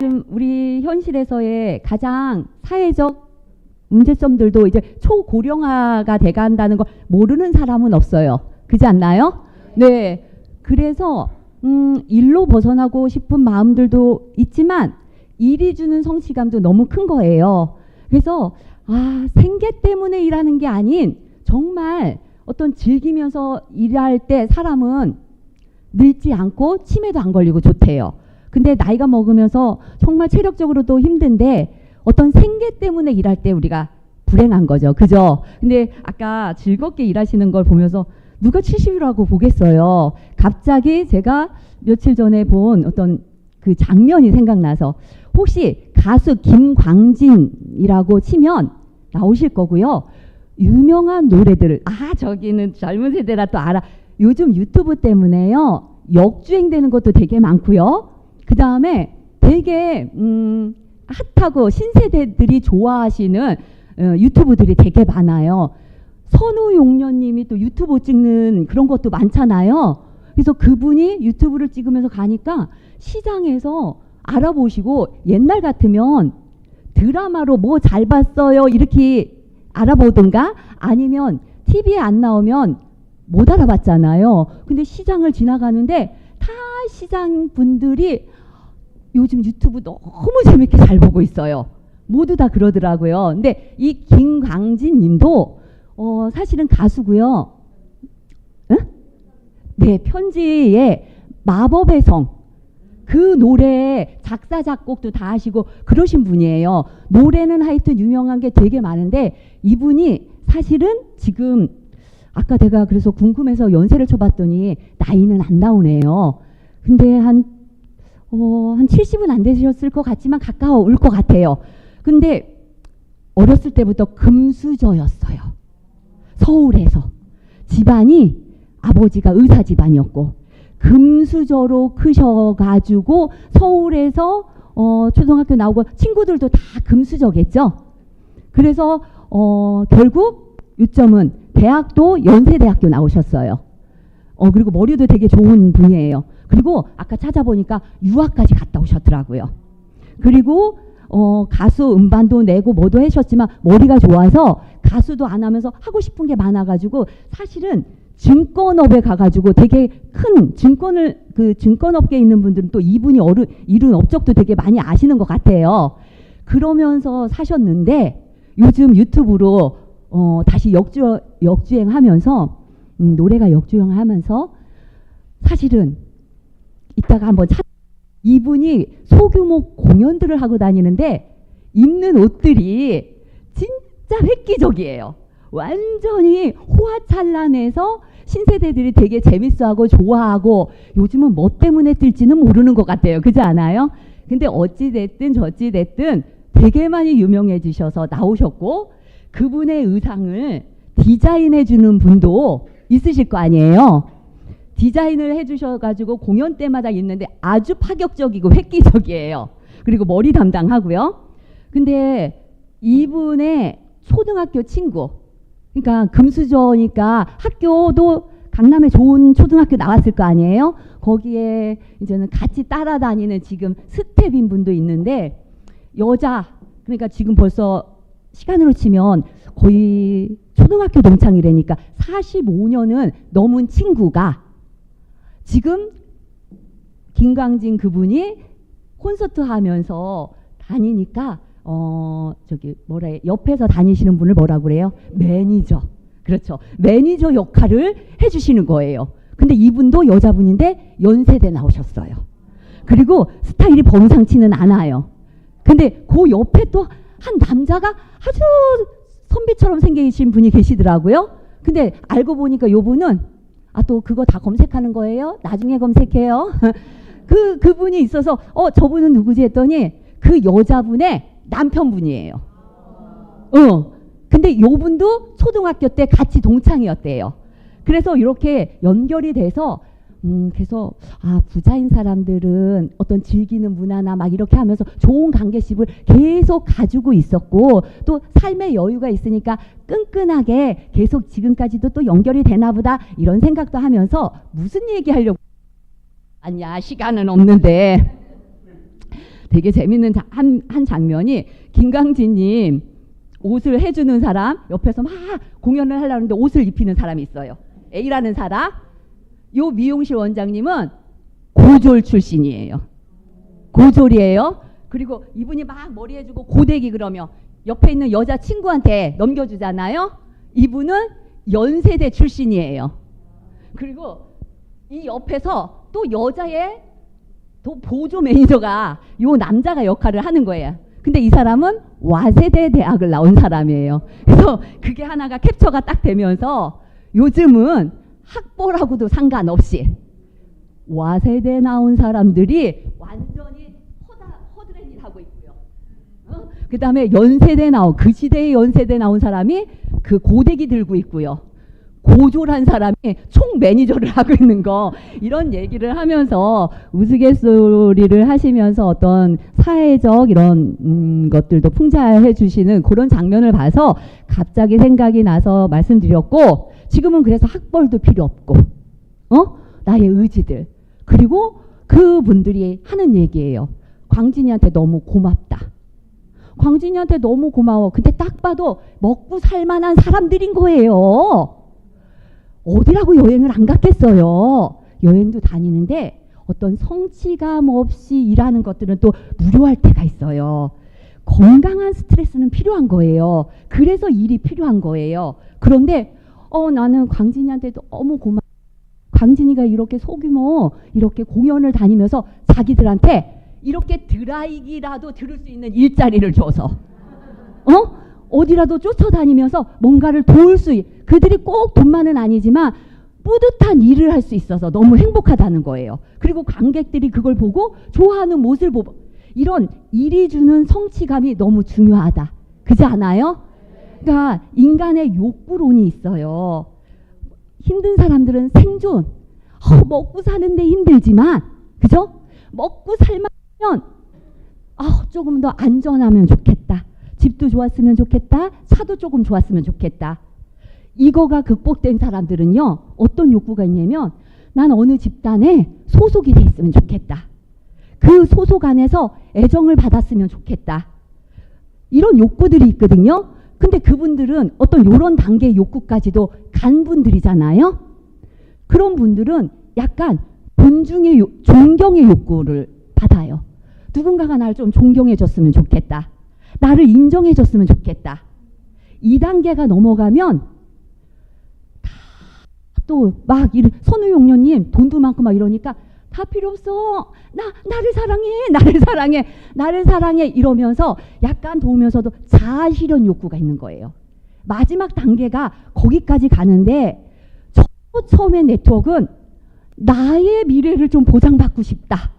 지금 우리 현실에서의 가장 사회적 문제점들도 이제 초고령화가 돼간다는 걸 모르는 사람은 없어요. 그렇지 않나요? 네. 그래서 일로 벗어나고 싶은 마음들도 있지만 일이 주는 성취감도 너무 큰 거예요. 그래서 생계 때문에 일하는 게 아닌 정말 어떤 즐기면서 일할 때 사람은 늙지 않고 치매도 안 걸리고 좋대요. 근데 나이가 먹으면서 정말 체력적으로도 힘든데 어떤 생계 때문에 일할 때 우리가 불행한 거죠. 그죠? 근데 아까 즐겁게 일하시는 걸 보면서 누가 70이라고 보겠어요. 갑자기 제가 며칠 전에 본 어떤 그 장면이 생각나서 혹시 가수 김광진이라고 치면 나오실 거고요. 유명한 노래들을 저기는 젊은 세대라 또 알아. 요즘 유튜브 때문에요. 역주행되는 것도 되게 많고요. 그 다음에 되게 핫하고 신세대들이 좋아하시는 유튜브들이 되게 많아요. 선우용녀님이 또 유튜브 찍는 그런 것도 많잖아요. 그래서 그분이 유튜브를 찍으면서 가니까 시장에서 알아보시고 옛날 같으면 드라마로 뭐 잘 봤어요 이렇게 알아보든가 아니면 TV에 안 나오면 못 알아봤잖아요. 근데 시장을 지나가는데 다 시장 분들이 요즘 유튜브 너무 재밌게 잘 보고 있어요. 모두 다 그러더라고요. 근데 이 김광진 님도 사실은 가수고요. 응? 네, 편지의 마법의 성. 그 노래 작사 작곡도 다 하시고 그러신 분이에요. 노래는 하여튼 유명한 게 되게 많은데 이분이 사실은 지금 아까 내가 그래서 궁금해서 연세를 쳐봤더니 나이는 안 나오네요. 근데 한 70은 안 되셨을 것 같지만 가까울 것 같아요. 근데 어렸을 때부터 금수저였어요. 서울에서. 집안이 아버지가 의사 집안이었고 금수저로 크셔가지고 서울에서 초등학교 나오고 친구들도 다 금수저겠죠. 그래서 결국 요점은 대학도 연세대학교 나오셨어요. 그리고 머리도 되게 좋은 분이에요. 그리고 아까 찾아보니까 유학까지 갔다 오셨더라고요. 그리고 가수 음반도 내고 뭐도 하셨지만 머리가 좋아서 가수도 안 하면서 하고 싶은 게 많아가지고 사실은 증권업에 가가지고 되게 큰 증권업계에 있는 분들은 또 이분이 이룬 업적도 되게 많이 아시는 것 같아요. 그러면서 사셨는데 요즘 유튜브로 다시 역주행하면서 노래가 역주행하면서 사실은 이따가 한번 이분이 소규모 공연들을 하고 다니는데 입는 옷들이 진짜 획기적이에요. 완전히 호화찬란해서 신세대들이 되게 재밌어하고 좋아하고 요즘은 뭐 때문에 뜰지는 모르는 것 같아요. 그렇지 않아요? 근데 어찌됐든 저찌됐든 되게 많이 유명해지셔서 나오셨고 그분의 의상을 디자인해 주는 분도 있으실 거 아니에요. 디자인을 해주셔가지고 공연 때마다 있는데 아주 파격적이고 획기적이에요. 그리고 머리 담당하고요. 근데 이분의 초등학교 친구, 그러니까 금수저니까 학교도 강남에 좋은 초등학교 나왔을 거 아니에요. 거기에 이제는 같이 따라다니는 지금 스텝인 분도 있는데 여자, 그러니까 지금 벌써 시간으로 치면 거의 초등학교 동창이라니까 45년은 넘은 친구가 지금 김광진 그분이 콘서트 하면서 다니니까 옆에서 다니시는 분을 뭐라 그래요? 매니저. 그렇죠. 매니저 역할을 해주시는 거예요. 근데 이분도 여자분인데 연세대 나오셨어요. 그리고 스타일이 범상치는 않아요. 근데 그 옆에 또 한 남자가 아주 선비처럼 생기신 분이 계시더라고요. 근데 알고 보니까 요 분은 또 그거 다 검색하는 거예요? 나중에 검색해요. 그분이 있어서 저분은 누구지 했더니 그 여자분의 남편분이에요. 근데 요 분도 초등학교 때 같이 동창이었대요. 그래서 이렇게 연결이 돼서 그래서 부자인 사람들은 어떤 즐기는 문화나 막 이렇게 하면서 좋은 관계십을 계속 가지고 있었고 또 삶의 여유가 있으니까 끈끈하게 계속 지금까지도 또 연결이 되나 보다 이런 생각도 하면서 무슨 얘기하려고 아니야 시간은 없는데 되게 재밌는 한 장면이 김강진님 옷을 해주는 사람 옆에서 막 공연을 하려는데 옷을 입히는 사람이 있어요. A라는 사람. 요 미용실 원장님은 고졸 출신이에요. 고졸이에요. 그리고 이분이 막 머리 해주고 고데기 그러면 옆에 있는 여자 친구한테 넘겨주잖아요. 이분은 연세대 출신이에요. 그리고 이 옆에서 또 여자의 또 보조 매니저가 요 남자가 역할을 하는 거예요. 근데 이 사람은 와세대 대학을 나온 사람이에요. 그래서 그게 하나가 캡처가 딱 되면서 요즘은 학벌하고도 상관없이 와세대 나온 사람들이 완전히 허드렛 일 하고 있고요. 그 다음에 연세대 나온 그 시대의 연세대 나온 사람이 그 고데기 들고 있고요. 고졸한 사람이 총 매니저를 하고 있는 거 이런 얘기를 하면서 우스갯소리를 하시면서 어떤 사회적 이런 것들도 풍자해 주시는 그런 장면을 봐서 갑자기 생각이 나서 말씀드렸고 지금은 그래서 학벌도 필요 없고 나의 의지들 그리고 그분들이 하는 얘기예요. 광진이한테 너무 고맙다. 광진이한테 너무 고마워. 근데 딱 봐도 먹고 살만한 사람들인 거예요. 어디라고 여행을 안 갔겠어요. 여행도 다니는데 어떤 성취감 없이 일하는 것들은 또 무료할 때가 있어요. 건강한 스트레스는 필요한 거예요. 그래서 일이 필요한 거예요. 그런데 나는 광진이한테 너무 고마워. 광진이가 이렇게 소규모 이렇게 공연을 다니면서 자기들한테 이렇게 드라이기라도 들을 수 있는 일자리를 줘서 어디라도 쫓아다니면서 뭔가를 도울 수 그들이 꼭 돈만은 아니지만 뿌듯한 일을 할 수 있어서 너무 행복하다는 거예요. 그리고 관객들이 그걸 보고 좋아하는 모습을 보고 이런 일이 주는 성취감이 너무 중요하다. 그렇지 않아요? 그러니까 인간의 욕구론이 있어요. 힘든 사람들은 생존 먹고 사는데 힘들지만 그죠? 먹고 살면 조금 더 안전하면 좋겠다. 집도 좋았으면 좋겠다. 차도 조금 좋았으면 좋겠다. 이거가 극복된 사람들은요. 어떤 욕구가 있냐면 난 어느 집단에 소속이 돼 있으면 좋겠다. 그 소속 안에서 애정을 받았으면 좋겠다. 이런 욕구들이 있거든요. 근데 그분들은 어떤 요런 단계의 욕구까지도 간 분들이잖아요. 그런 분들은 약간 존경의 욕구를 받아요. 누군가가 나를 좀 존경해 줬으면 좋겠다. 나를 인정해 줬으면 좋겠다. 2단계가 넘어가면 또 막 선우용료님 돈도 많고 막 이러니까 다 필요 없어. 나를 사랑해. 나를 사랑해 이러면서 약간 도우면서도 자아실현 욕구가 있는 거예요. 마지막 단계가 거기까지 가는데 처음에 네트워크는 나의 미래를 좀 보장받고 싶다.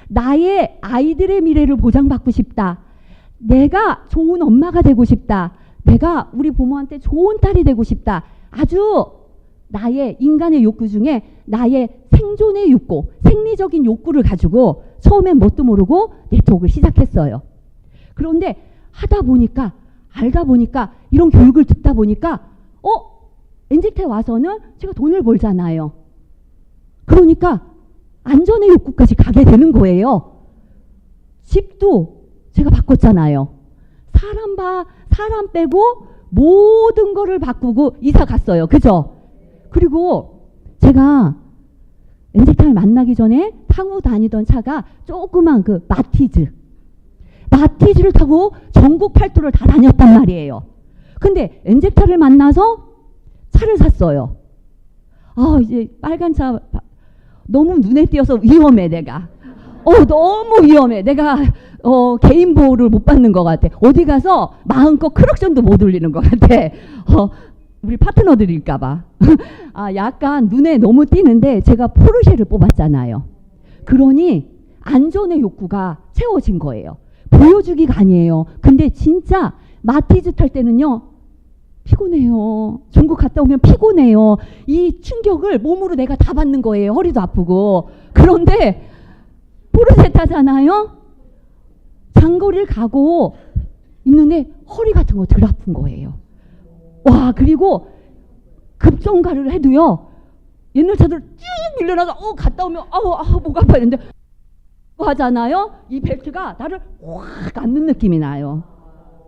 나의 아이들의 미래를 보장받고 싶다. 내가 좋은 엄마가 되고 싶다. 내가 우리 부모한테 좋은 딸이 되고 싶다. 아주 나의 인간의 욕구 중에 나의 생존의 욕구, 생리적인 욕구를 가지고 처음엔 뭣도 모르고 네트워크를 시작했어요. 그런데 하다 보니까 알다 보니까 이런 교육을 듣다 보니까 NZT에 와서는 제가 돈을 벌잖아요. 그러니까 안전의 욕구까지 가게 되는 거예요. 집도 제가 바꿨잖아요. 사람 빼고 모든 거를 바꾸고 이사 갔어요. 그죠? 그리고 제가 NZT를 만나기 전에 타고 다니던 차가 조그만 그 마티즈를 타고 전국 팔도를 다 다녔단 말이에요. 근데 NZT를 만나서 차를 샀어요. 이제 빨간 차 너무 눈에 띄어서 위험해 내가. 너무 위험해. 내가 개인 보호를 못 받는 것 같아. 어디 가서 마음껏 크럭션도 못 올리는 것 같아. 우리 파트너들일까 봐. 약간 눈에 너무 띄는데 제가 포르쉐를 뽑았잖아요. 그러니 안전의 욕구가 채워진 거예요. 보여주기가 아니에요. 근데 진짜 마티즈 탈 때는요. 피곤해요. 중국 갔다 오면 피곤해요. 이 충격을 몸으로 내가 다 받는 거예요. 허리도 아프고. 그런데 포르쉐 타잖아요. 장거리를 가고 있는데 허리 같은 거 덜 아픈 거예요. 와, 그리고 급정거를 해도요. 옛날 차들 쭉 밀려나서 갔다 오면 목 아파 했는데 하잖아요. 이 벨트가 나를 확 안는 느낌이 나요.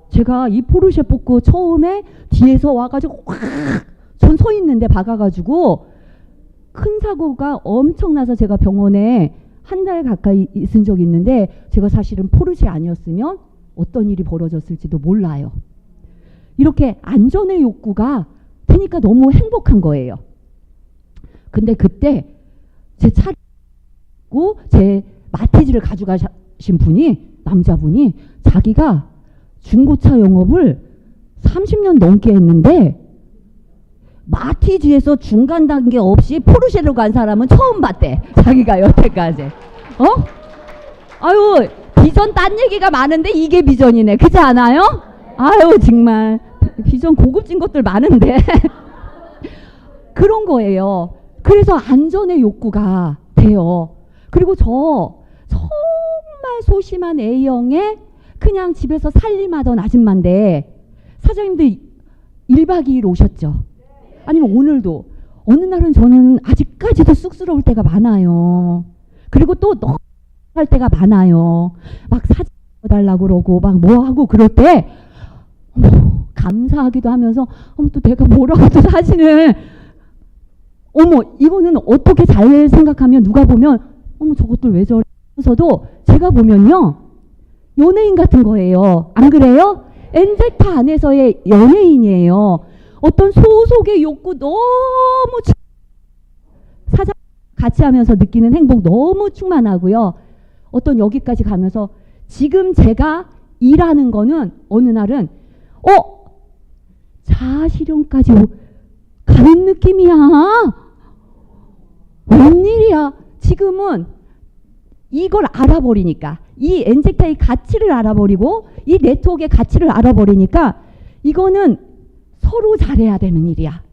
제가 이 포르쉐 뽑고 처음에 뒤에서 와가지고 확 전 서 있는데 박아가지고 큰 사고가 엄청나서 제가 병원에 한 달 가까이 있은 적이 있는데 제가 사실은 포르쉐 아니었으면 어떤 일이 벌어졌을지도 몰라요. 이렇게 안전의 욕구가 되니까 너무 행복한 거예요. 근데 그때 제 차를 제 마티즈를 가져가신 분이 남자분이 자기가 중고차 영업을 30년 넘게 했는데 마티즈에서 중간 단계 없이 포르쉐로 간 사람은 처음 봤대. 자기가 여태까지. 아유, 비전 딴 얘기가 많은데 이게 비전이네. 그렇지 않아요? 아유, 정말 비전 고급진 것들 많은데 그런 거예요. 그래서 안전의 욕구가 돼요. 그리고 저 정말 소심한 A형의 그냥 집에서 살림하던 아줌마인데 사장님들 1박 2일 오셨죠. 아니면 오늘도 어느 날은 저는 아직까지도 쑥스러울 때가 많아요. 그리고 또 너무 할 때가 많아요. 막 사진 달라고 그러고 막 뭐 하고 그럴 때 감사하기도 하면서 또 내가 뭐라고 또 사진을 이거는 어떻게 잘 생각하면 누가 보면 저것들 왜 저래 하면서도 제가 보면요 연예인 같은 거예요. 안 그래요? 엔젝타 안에서의 연예인이에요. 어떤 소속의 욕구 너무 사장 같이 하면서 느끼는 행복 너무 충만하고요. 어떤 여기까지 가면서 지금 제가 일하는 거는 어느 날은 자아실현까지 가는 느낌이야. 웬일이야. 지금은 이걸 알아버리니까 이 엔젝타의 가치를 알아버리고 이 네트워크의 가치를 알아버리니까 이거는 서로 잘해야 되는 일이야.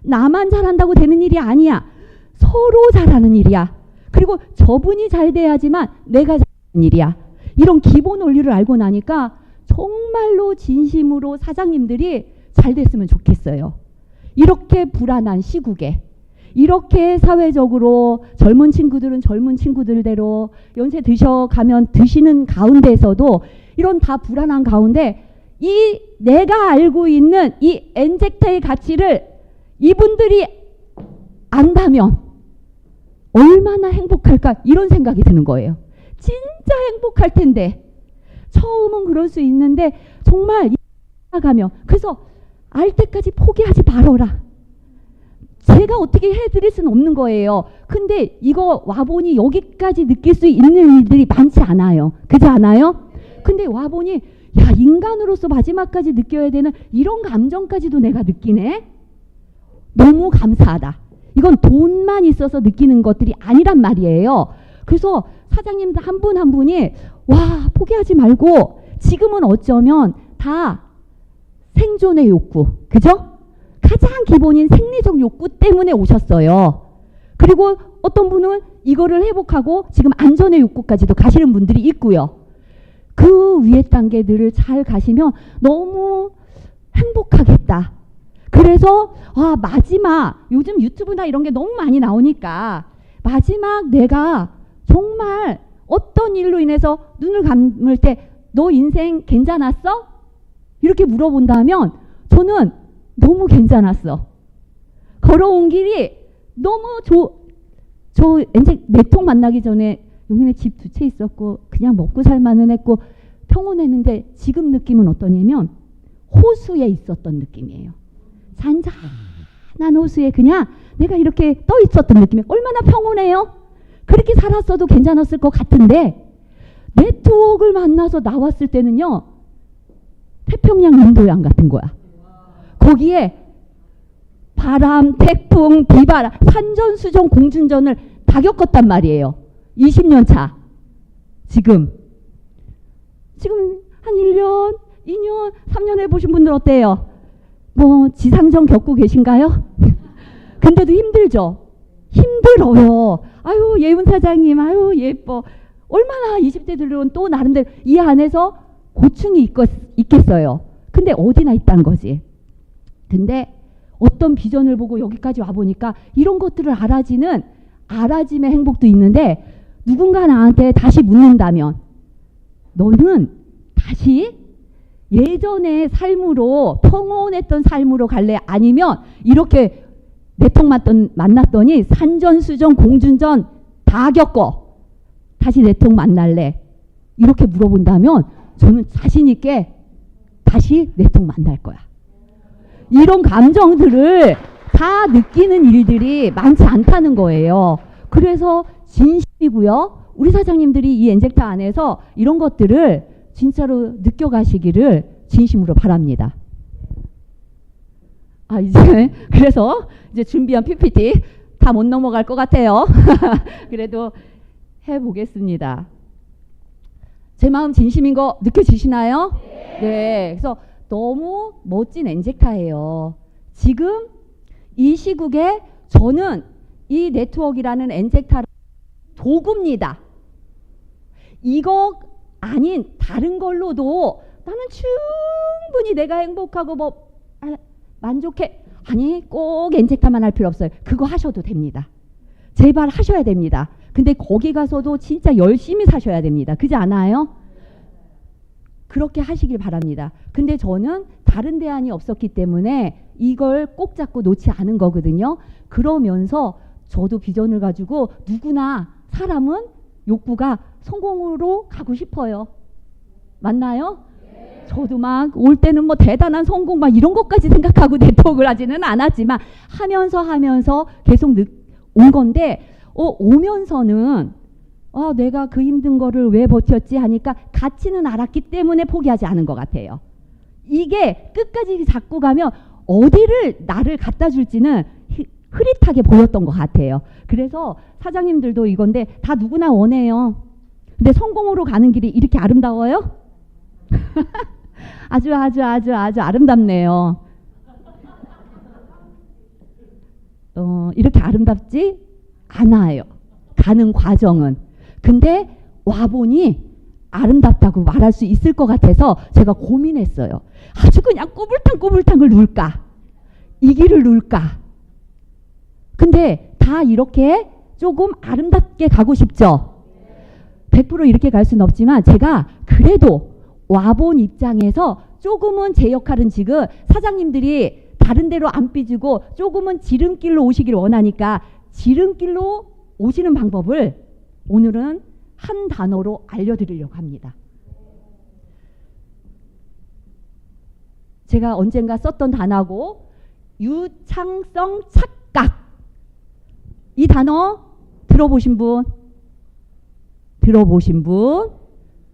나만 잘한다고 되는 일이 아니야. 서로 잘하는 일이야. 그리고 저분이 잘 돼야지만 내가 잘하는 일이야. 이런 기본 원리를 알고 나니까 정말로 진심으로 사장님들이 잘 됐으면 좋겠어요. 이렇게 불안한 시국에 이렇게 사회적으로 젊은 친구들은 젊은 친구들대로 연세 드셔가면 드시는 가운데에서도 이런 다 불안한 가운데 이 내가 알고 있는 이 엔젝타의 가치를 이분들이 안다면 얼마나 행복할까 이런 생각이 드는 거예요. 진짜 행복할 텐데 처음은 그럴 수 있는데 정말 나가면 그래서 알 때까지 포기하지 말어라. 제가 어떻게 해드릴 수는 없는 거예요. 근데 이거 와보니 여기까지 느낄 수 있는 일들이 많지 않아요. 그렇지 않아요? 근데 와보니 야 인간으로서 마지막까지 느껴야 되는 이런 감정까지도 내가 느끼네. 너무 감사하다. 이건 돈만 있어서 느끼는 것들이 아니란 말이에요. 그래서 사장님들 한 분 한 분이 와 포기하지 말고 지금은 어쩌면 다 생존의 욕구, 그죠? 가장 기본인 생리적 욕구 때문에 오셨어요. 그리고 어떤 분은 이거를 회복하고 지금 안전의 욕구까지도 가시는 분들이 있고요. 그 위에 단계들을 잘 가시면 너무 행복하겠다. 그래서 마지막 요즘 유튜브나 이런 게 너무 많이 나오니까 마지막 내가 정말 어떤 일로 인해서 눈을 감을 때 너 인생 괜찮았어? 이렇게 물어본다면 저는 너무 괜찮았어. 걸어온 길이 너무 저 내통 만나기 전에 용인에 집 2채 있었고 그냥 먹고 살만은 했고 평온했는데 지금 느낌은 어떠냐면 호수에 있었던 느낌이에요. 잔잔한 호수에 그냥 내가 이렇게 떠 있었던 느낌이 얼마나 평온해요? 그렇게 살았어도 괜찮았을 것 같은데 네트워크를 만나서 나왔을 때는요. 태평양 인도양 같은 거야. 거기에 바람, 태풍, 비바람, 산전수전, 공중전을 다 겪었단 말이에요. 20년 차. 지금 한 1년, 2년, 3년 해보신 분들 어때요? 뭐 지상전 겪고 계신가요? 근데도 힘들죠? 힘들어요. 아유 예은 사장님 아유 예뻐. 얼마나 20대들은 또 나름대로 이 안에서 고충이 있겠어요. 근데 어디나 있다는 거지. 근데 어떤 비전을 보고 여기까지 와보니까 이런 것들을 알아짐의 행복도 있는데 누군가 나한테 다시 묻는다면 너는 다시 예전의 삶으로 평온했던 삶으로 갈래? 아니면 이렇게 내통 만났더니 산전수전 공준전 다 겪어 다시 내통 만날래? 이렇게 물어본다면 저는 자신 있게 다시 내통 만날 거야. 이런 감정들을 다 느끼는 일들이 많지 않다는 거예요. 그래서 진심이고요. 우리 사장님들이 이 엔젝터 안에서 이런 것들을 진짜로 느껴가시기를 진심으로 바랍니다. 이제 그래서 이제 준비한 PPT 다 못 넘어갈 것 같아요. 그래도 해보겠습니다. 제 마음 진심인 거 느껴지시나요? 네. 그래서 너무 멋진 엔젝타예요. 지금 이 시국에 저는 이 네트워크라는 엔젝타 도구입니다. 이거 아닌 다른 걸로도 나는 충분히 내가 행복하고 만족해. 아니 꼭 엔젝타만 할 필요 없어요. 그거 하셔도 됩니다. 제발 하셔야 됩니다. 근데 거기 가서도 진짜 열심히 사셔야 됩니다. 그렇지 않아요? 그렇게 하시길 바랍니다. 근데 저는 다른 대안이 없었기 때문에 이걸 꼭 잡고 놓지 않은 거거든요. 그러면서 저도 비전을 가지고 누구나 사람은 욕구가 성공으로 가고 싶어요. 맞나요? 저도 막 올 때는 뭐 대단한 성공 막 이런 것까지 생각하고 네트워크를 하지는 않았지만 하면서 계속 온 건데 오면서는 내가 그 힘든 거를 왜 버텼지 하니까 가치는 알았기 때문에 포기하지 않은 것 같아요. 이게 끝까지 잡고 가면 어디를 나를 갖다 줄지는 흐릿하게 보였던 것 같아요. 그래서 사장님들도 이건데 다 누구나 원해요. 근데 성공으로 가는 길이 이렇게 아름다워요? 아주 아름답네요. 이렇게 아름답지 않아요. 가는 과정은. 근데 와보니 아름답다고 말할 수 있을 것 같아서 제가 고민했어요. 아주 그냥 꼬불탕을 누울까? 이 길을 누울까? 근데 다 이렇게 조금 아름답게 가고 싶죠? 100% 이렇게 갈 수는 없지만 제가 그래도 와본 입장에서 조금은 제 역할은 지금 사장님들이 다른 데로 안 삐지고 조금은 지름길로 오시길 원하니까 지름길로 오시는 방법을 오늘은 한 단어로 알려드리려고 합니다. 제가 언젠가 썼던 단어고 유창성 착각. 이 단어 들어보신 분?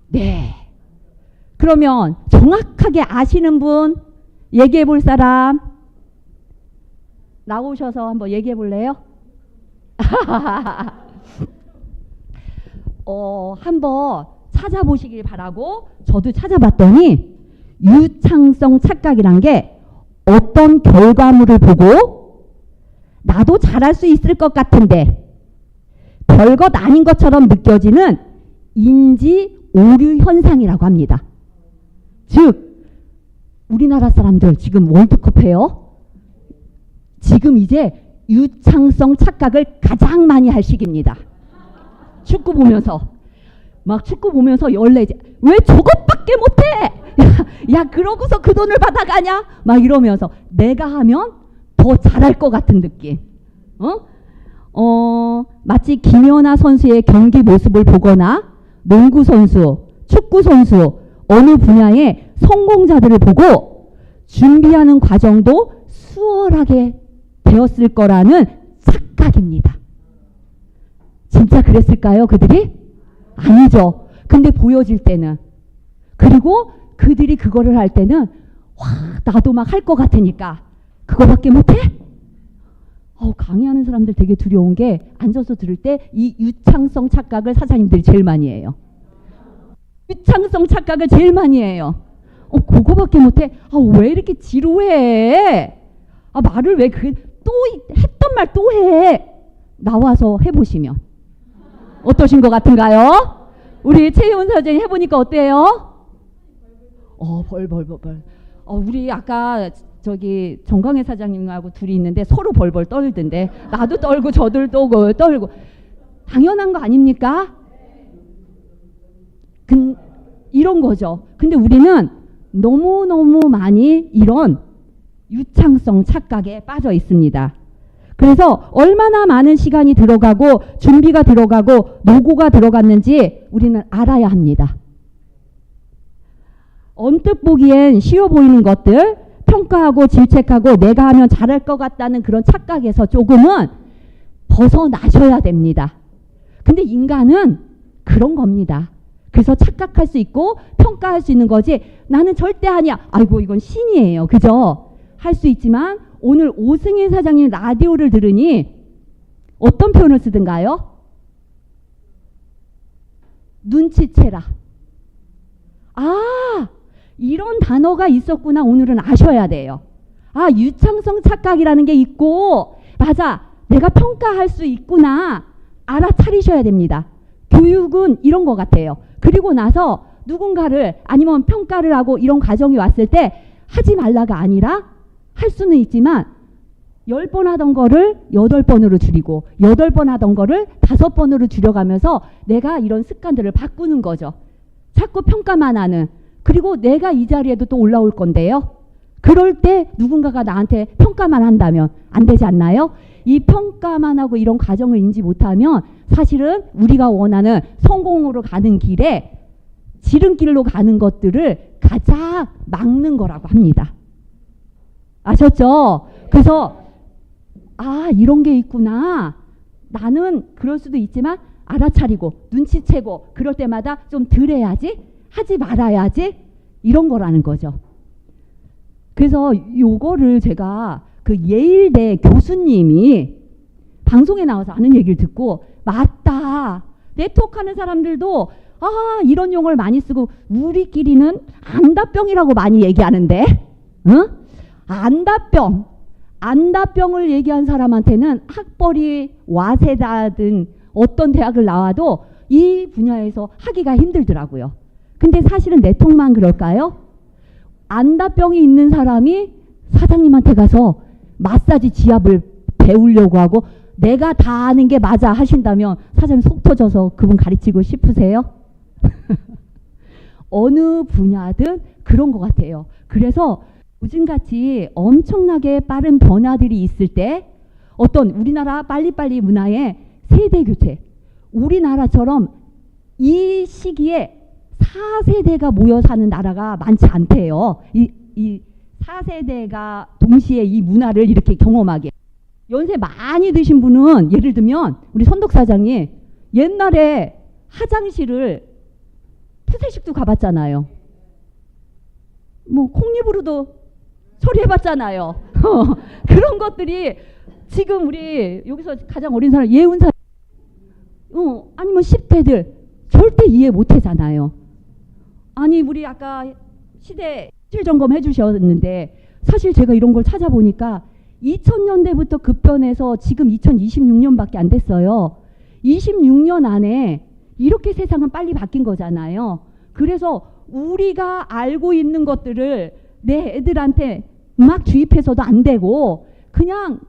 네. 그러면 정확하게 아시는 분 얘기해 볼 사람 나오셔서 한번 얘기해 볼래요? 한번 찾아보시길 바라고 저도 찾아봤더니 유창성 착각이란 게 어떤 결과물을 보고 나도 잘할 수 있을 것 같은데 별것 아닌 것처럼 느껴지는 인지 오류 현상이라고 합니다. 즉 우리나라 사람들 지금 월드컵 해요. 지금 이제 유창성 착각을 가장 많이 할 시기입니다. 축구 보면서 막 축구 보면서 열내 왜 저것밖에 못해? 야 그러고서 그 돈을 받아가냐? 막 이러면서 내가 하면 더 잘할 것 같은 느낌. 마치 김연아 선수의 경기 모습을 보거나 농구 선수, 축구 선수 어느 분야의 성공자들을 보고 준비하는 과정도 수월하게 되었을 거라는 착각입니다. 진짜 그랬을까요, 그들이? 아니죠. 근데 보여질 때는. 그리고 그들이 그거를 할 때는 와, 나도 막 할 것 같으니까 그거밖에 못해? 강의하는 사람들 되게 두려운 게 앉아서 들을 때 이 유창성 착각을 사장님들이 제일 많이 해요. 유창성 착각을 제일 많이 해요. 그거밖에 못해? 왜 이렇게 지루해? 말을 왜 또 했던 말 또 해? 나와서 해보시면 어떠신 것 같은가요? 우리 최희원 사장님 해보니까 어때요? 벌. 우리 아까 저기 정광혜 사장님하고 둘이 있는데 서로 벌벌 떨던데 나도 떨고 저들 떨고 당연한 거 아닙니까? 이런 거죠. 근데 우리는 너무너무 많이 이런 유창성 착각에 빠져 있습니다. 그래서 얼마나 많은 시간이 들어가고 준비가 들어가고 노고가 들어갔는지 우리는 알아야 합니다. 언뜻 보기엔 쉬워 보이는 것들, 평가하고 질책하고 내가 하면 잘할 것 같다는 그런 착각에서 조금은 벗어나셔야 됩니다. 근데 인간은 그런 겁니다. 그래서 착각할 수 있고 평가할 수 있는 거지 나는 절대 아니야. 아이고 이건 신이에요. 그죠? 할 수 있지만 오늘 오승희 사장님 라디오를 들으니 어떤 표현을 쓰던가요? 눈치채라. 아, 이런 단어가 있었구나. 오늘은 아셔야 돼요. 아, 유창성 착각이라는 게 있고 맞아. 내가 평가할 수 있구나. 알아차리셔야 됩니다. 교육은 이런 것 같아요. 그리고 나서 누군가를 아니면 평가를 하고 이런 과정이 왔을 때 하지 말라가 아니라 할 수는 있지만 10번 하던 거를 8번으로 줄이고 8번 하던 거를 5번으로 줄여가면서 내가 이런 습관들을 바꾸는 거죠. 자꾸 평가만 하는. 그리고 내가 이 자리에도 또 올라올 건데요. 그럴 때 누군가가 나한테 평가만 한다면 안 되지 않나요? 이 평가만 하고 이런 과정을 인지 못하면 사실은 우리가 원하는 성공으로 가는 길에 지름길로 가는 것들을 가장 막는 거라고 합니다. 아셨죠? 그래서 아, 이런 게 있구나. 나는 그럴 수도 있지만 알아차리고 눈치채고 그럴 때마다 좀 덜 해야지, 하지 말아야지, 이런 거라는 거죠. 그래서 요거를 제가 그 예일대 교수님이 방송에 나와서 하는 얘기를 듣고 맞다. 네트워크 하는 사람들도 아, 이런 용어를 많이 쓰고 우리끼리는 안다병이라고 많이 얘기하는데 응? 안다병을 얘기한 사람한테는 학벌이 와세다든 어떤 대학을 나와도 이 분야에서 하기가 힘들더라고요. 근데 사실은 네트워크만 그럴까요? 안다병이 있는 사람이 사장님한테 가서 마사지 지압을 배우려고 하고 내가 다 아는 게 맞아 하신다면 사장님 속 터져서 그분 가르치고 싶으세요? 어느 분야든 그런 것 같아요. 그래서 요즘같이 엄청나게 빠른 변화들이 있을 때 어떤 우리나라 빨리빨리 문화의 세대 교체, 우리나라처럼 이 시기에 4세대가 모여 사는 나라가 많지 않대요. 이 4세대가 동시에 이 문화를 이렇게 경험하게. 연세 많이 드신 분은 예를 들면 우리 선덕 사장이 옛날에 화장실을 푸세식도 가봤잖아요. 뭐 콩잎으로도 처리해봤잖아요. 그런 것들이 지금 우리 여기서 가장 어린 사람 예운사 아니면 10대들 절대 이해 못하잖아요. 아니 우리 아까 시대 실점검 해주셨는데 사실 제가 이런 걸 찾아보니까 2000년대부터 급변해서 지금 2026년밖에 안 됐어요. 26년 안에 이렇게 세상은 빨리 바뀐 거잖아요. 그래서 우리가 알고 있는 것들을 내 애들한테 막 주입해서도 안 되고 그냥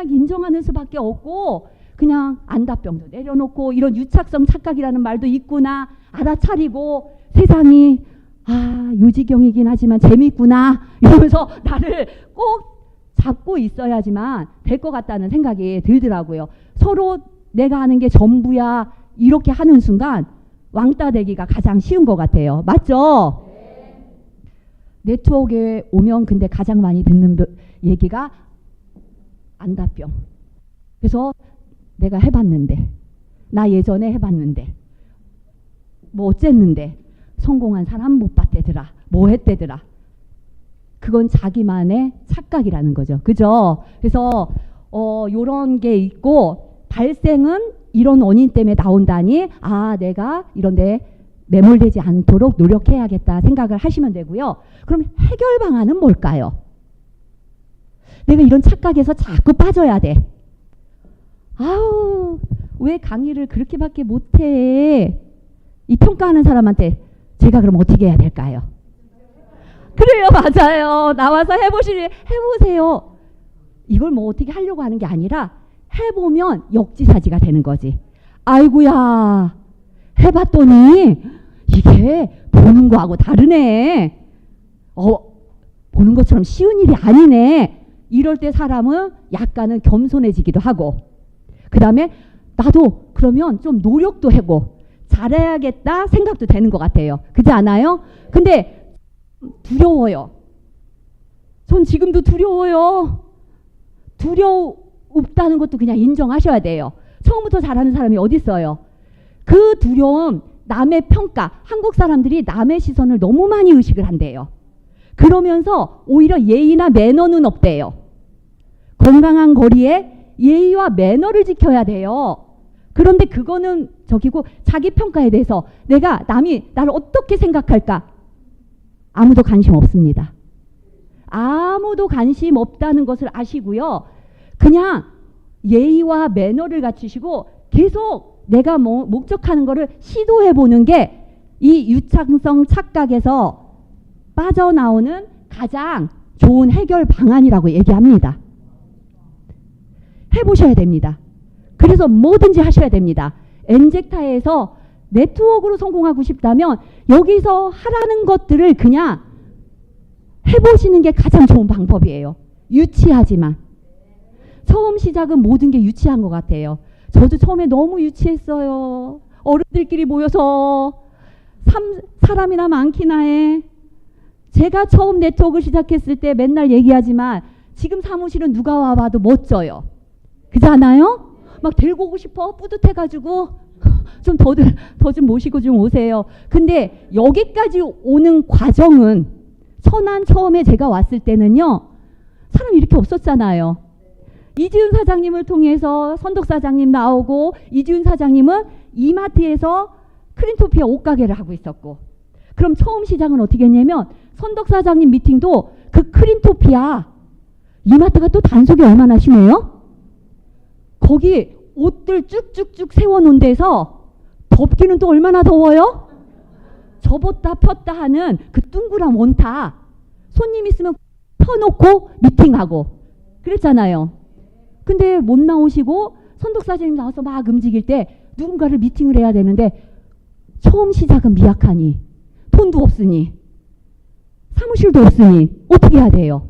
인정하는 수밖에 없고 그냥 안다병도 내려놓고 이런 유착성 착각이라는 말도 있구나 알아차리고 세상이 아 요지경이긴 하지만 재밌구나 이러면서 나를 꼭 잡고 있어야지만 될 것 같다는 생각이 들더라고요. 서로 내가 하는 게 전부야 이렇게 하는 순간 왕따 되기가 가장 쉬운 것 같아요. 맞죠? 네. 네트워크에 오면 근데 가장 많이 듣는 얘기가 안다병. 그래서 내가 해봤는데 나 예전에 해봤는데 뭐 어쨌는데 성공한 사람 못 봤대더라 뭐 했대더라. 그건 자기만의 착각이라는 거죠. 그죠? 그래서 요런 게 있고 발생은 이런 원인 때문에 나온다니 아 내가 이런데 매몰되지 않도록 노력해야겠다 생각을 하시면 되고요. 그럼 해결 방안은 뭘까요? 내가 이런 착각에서 자꾸 빠져야 돼. 아우 왜 강의를 그렇게밖에 못해. 이 평가하는 사람한테 제가 그럼 어떻게 해야 될까요? 그래요. 맞아요. 나와서 해보세요. 이걸 뭐 어떻게 하려고 하는 게 아니라 해보면 역지사지가 되는 거지. 아이고야 해봤더니 이게 이게 보는 거하고 다르네. 보는 것처럼 쉬운 일이 아니네. 이럴 때 사람은 약간은 겸손해지기도 하고, 그 다음에 나도 그러면 좀 노력도 하고 잘해야겠다 생각도 되는 것 같아요. 그렇지 않아요? 근데 두려워요. 전 지금도 두려워요. 두려웠다는 것도 그냥 인정하셔야 돼요. 처음부터 잘하는 사람이 어디 있어요? 그 두려움, 남의 평가, 한국 사람들이 남의 시선을 너무 많이 의식을 한대요. 그러면서 오히려 예의나 매너는 없대요. 건강한 거리에 예의와 매너를 지켜야 돼요. 그런데 그거는 저기고, 자기 평가에 대해서 내가 남이 나를 어떻게 생각할까? 아무도 관심 없습니다. 아무도 관심 없다는 것을 아시고요. 그냥 예의와 매너를 갖추시고 계속 내가 목적하는 거를 시도해 보는 게 이 유창성 착각에서 빠져나오는 가장 좋은 해결 방안이라고 얘기합니다. 해보셔야 됩니다. 그래서 뭐든지 하셔야 됩니다. 엔젝타에서 네트워크로 성공하고 싶다면 여기서 하라는 것들을 그냥 해보시는 게 가장 좋은 방법이에요. 유치하지만. 처음 시작은 모든 게 유치한 것 같아요. 저도 처음에 너무 유치했어요. 어른들끼리 모여서 사람이나 많기나 해. 제가 처음 네트워크 시작했을 때 맨날 얘기하지만 지금 사무실은 누가 와봐도 멋져요. 그렇지 않아요? 막 데리고 오고 싶어. 뿌듯해가지고 좀 더 좀 모시고 좀 오세요. 근데 여기까지 오는 과정은, 천안 처음에 제가 왔을 때는요, 사람이 이렇게 없었잖아요. 이지은 사장님을 통해서 선덕 사장님 나오고, 이지은 사장님은 이마트에서 크린토피아 옷가게를 하고 있었고, 그럼 처음 시작은 어떻게 했냐면 선덕 사장님 미팅도 그 크린토피아, 이마트가 또 단속이 얼마나 심해요? 거기 옷들 쭉쭉쭉 세워놓은 데서 덥기는 또 얼마나 더워요? 접었다 폈다 하는 그 둥그란 원타, 손님 있으면 펴놓고 미팅하고 그랬잖아요. 근데 못 나오시고 선덕 사장님 나와서 막 움직일 때 누군가를 미팅을 해야 되는데 처음 시작은 미약하니, 돈도 없으니, 사무실도 없으니 어떻게 해야 돼요?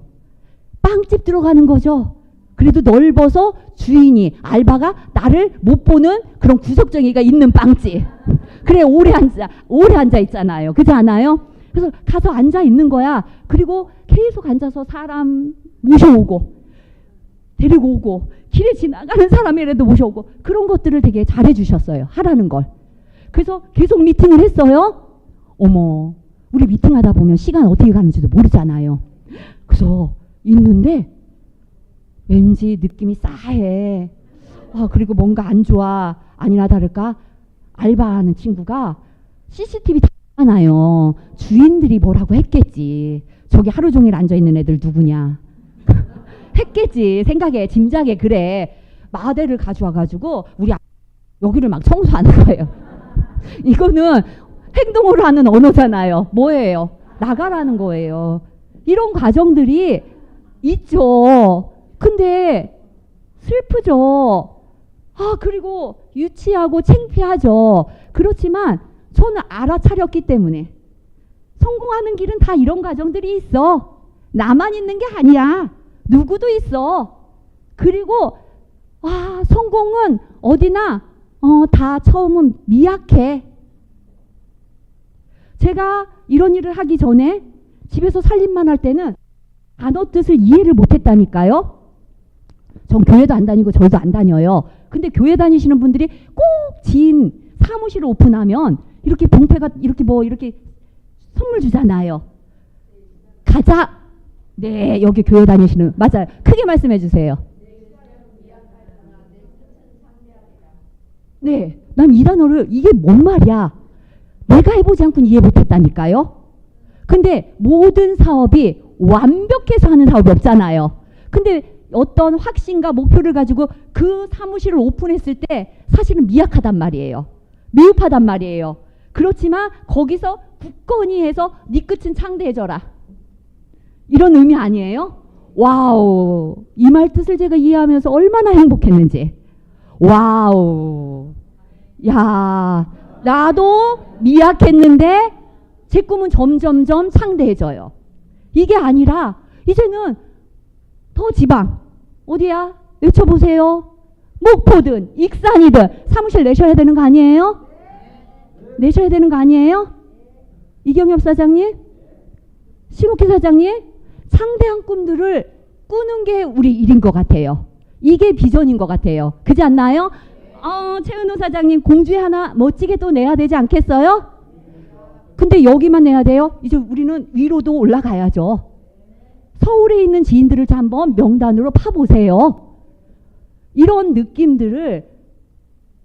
빵집 들어가는 거죠. 그래도 넓어서 주인이, 알바가 나를 못 보는 그런 구석정이가 있는 빵집. 그래, 오래 앉아 있잖아요. 그렇지 않아요? 그래서 가서 앉아 있는 거야. 그리고 계속 앉아서 사람 모셔오고 데리고 오고, 길에 지나가는 사람이라도 모셔오고, 그런 것들을 되게 잘해 주셨어요. 하라는 걸. 그래서 계속 미팅을 했어요. 어머, 우리 미팅하다 보면 시간 어떻게 가는지도 모르잖아요. 그래서 있는데 왠지 느낌이 싸해. 그리고 뭔가 안 좋아. 아니나 다를까 알바하는 친구가 CCTV 다 하나요. 주인들이 뭐라고 했겠지. 저기 하루 종일 앉아있는 애들 누구냐 했겠지. 생각에, 짐작에. 그래, 마대를 가져와가지고 우리 여기를 막 청소하는 거예요. 이거는 행동으로 하는 언어잖아요. 뭐예요? 나가라는 거예요. 이런 과정들이 있죠. 근데 슬프죠. 그리고 유치하고 창피하죠. 그렇지만 저는 알아차렸기 때문에, 성공하는 길은 다 이런 과정들이 있어. 나만 있는 게 아니야. 누구도 있어. 그리고 성공은 어디나 다 처음은 미약해. 제가 이런 일을 하기 전에 집에서 살림만 할 때는 단어 뜻을 이해를 못했다니까요. 전 교회도 안 다니고 절도 안 다녀요. 근데 교회 다니시는 분들이 꼭 지인 사무실을 오픈하면 이렇게 봉패가 이렇게 이렇게 선물 주잖아요. 가자. 네, 여기 교회 다니시는, 맞아요. 크게 말씀해 주세요. 네, 난 이 단어를, 이게 뭔 말이야? 내가 해보지 않고는 이해 못했다니까요. 근데 모든 사업이 완벽해서 하는 사업이 없잖아요. 근데 어떤 확신과 목표를 가지고 그 사무실을 오픈했을 때 사실은 미약하단 말이에요. 미흡하단 말이에요. 그렇지만 거기서 굳건히 해서 네 끝은 창대해져라, 이런 의미 아니에요? 와우, 이 말 뜻을 제가 이해하면서 얼마나 행복했는지. 와우, 야, 나도 미약했는데 제 꿈은 점점점 창대해져요. 이게 아니라 이제는 더 지방 어디야? 외쳐보세요. 목포든 익산이든 사무실 내셔야 되는 거 아니에요? 내셔야 되는 거 아니에요? 이경엽 사장님, 신옥희 사장님, 창대한 꿈들을 꾸는 게 우리 일인 것 같아요. 이게 비전인 것 같아요. 그렇지 않나요? 최은호 사장님 공주에 하나 멋지게 또 내야 되지 않겠어요? 근데 여기만 내야 돼요? 이제 우리는 위로도 올라가야죠. 서울에 있는 지인들을 한번 명단으로 파보세요. 이런 느낌들을